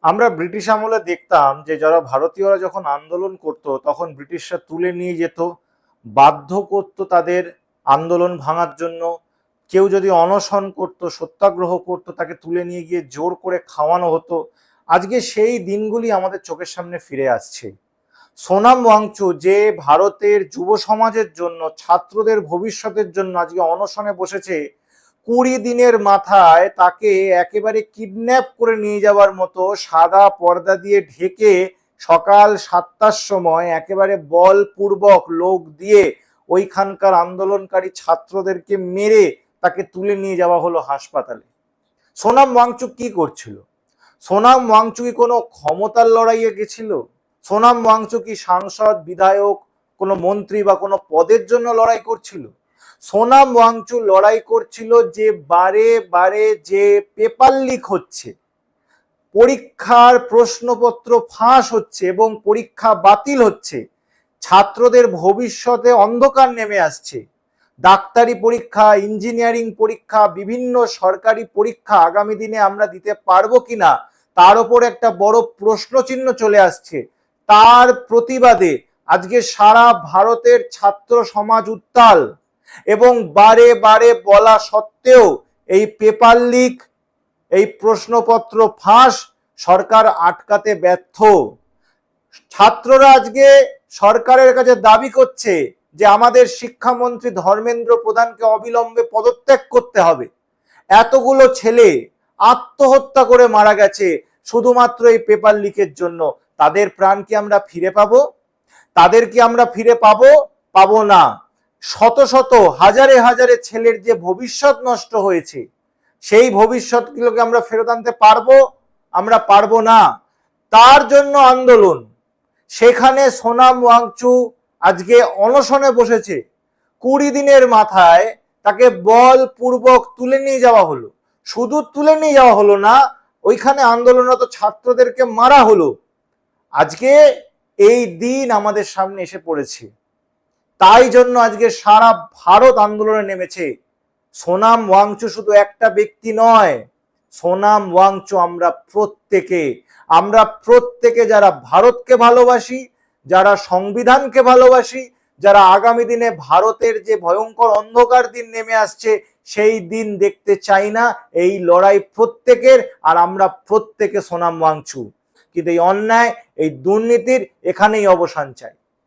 আমরা ব্রিটিশ আমলে দেখতাম যে যারা ভারতীয়রা যখন আন্দোলন করত তখন ব্রিটিশরা তুলে নিয়ে যেত, বাধ্য করত তাদের আন্দোলন ভাঙার জন্য। কেউ যদি অনশন করত, সত্যাগ্রহ করত, তাকে তুলে নিয়ে গিয়ে জোর করে খাওয়ানো হতো। আজকে সেই দিনগুলি আমাদের চোখের সামনে ফিরে আসছে। সোনাম ওয়াংচু যে ভারতের যুব সমাজের জন্য, ছাত্রদের ভবিষ্যতের জন্য আজকে অনশনে বসেছে, 20 দিনের মাথায় তাকে একেবারে কিডন্যাপ করে নিয়ে যাওয়ার মতো সাদা পর্দা দিয়ে ঢেকে সকাল 7টার সময় একেবারে বলপূর্বক লোক দিয়ে ওইখানকার আন্দোলনকারী ছাত্রদেরকে মেরে তাকে তুলে নিয়ে যাওয়া হলো হাসপাতালে। সোনাম ওয়াংচুক কি করছিল? সোনাম ওয়াংচু কি কোনো ক্ষমতার লড়াইয়ে গেছিল? সোনাম ওয়াংচু কি সাংসদ, বিধায়ক, কোনো মন্ত্রী বা কোনো পদের জন্য লড়াই করছিল? সোনাম ওয়াংচু লড়াই করছিল যে বারে বারে যে পেপার লিক হচ্ছে, পরীক্ষার প্রশ্নপত্র ফাঁস হচ্ছে এবং পরীক্ষা বাতিল হচ্ছে, ছাত্রদের ভবিষ্যতে অন্ধকার নেমে আসছে। ডাক্তারি পরীক্ষা, ইঞ্জিনিয়ারিং পরীক্ষা, বিভিন্ন সরকারি পরীক্ষা আগামী দিনে আমরা দিতে পারবো কিনা তার উপর একটা বড় প্রশ্নচিহ্ন চলে আসছে। তার প্রতিবাদে আজকে সারা ভারতের ছাত্র সমাজ উত্তাল এবং বারে বারে বলা সত্ত্বেও এই পেপার লিক, এই প্রশ্নপত্র ফাঁস সরকার আটকাতে ব্যর্থ। ছাত্ররা আজকে সরকারের কাছে দাবি করছে যে আমাদের শিক্ষামন্ত্রী ধর্মেন্দ্র প্রধানকে অবিলম্বে পদত্যাগ করতে হবে। এতগুলো ছেলে আত্মহত্যা করে মারা গেছে শুধুমাত্র এই পেপার লিকের জন্য। তাদের প্রাণ কি আমরা ফিরে পাবো? তাদের কি আমরা ফিরে পাবো? পাবো না। শত শত হাজারে হাজারে ছেলের যে ভবিষ্যৎ নষ্ট হয়েছে, সেই ভবিষ্যৎগুলোকে আমরা ফেরত আনতে পারবো? আমরা পারবো না। তার জন্য আন্দোলন। সেখানে সোনাম ওয়াংচু আজকে অনশনে বসেছে। 20 দিনের মাথায় তাকে বলপূর্বক তুলে নিয়ে যাওয়া হলো। শুধু তুলে নিয়ে যাওয়া হলো না, ওইখানে আন্দোলনরত ছাত্রদেরকে মারা হলো। আজকে এই দিন আমাদের সামনে এসে পড়েছে। তাই জন্য আজকে সারা ভারত আন্দোলনে নেমেছে। সোনাম ওয়াংচু শুধু একটা ব্যক্তি নয়, সোনাম ওয়াংচু আমরা প্রত্যেকে যারা ভারতকে ভালোবাসি, যারা সংবিধানকে ভালোবাসি, যারা আগামী দিনে ভারতের যে ভয়ঙ্কর অন্ধকার দিন নেমে আসছে সেই দিন দেখতে চাই না। এই লড়াই প্রত্যেকের, আর আমরা প্রত্যেকে সোনাম ওয়াংচু। কিন্তু এই অন্যায়, এই দুর্নীতির এখানেই অবসান চাই।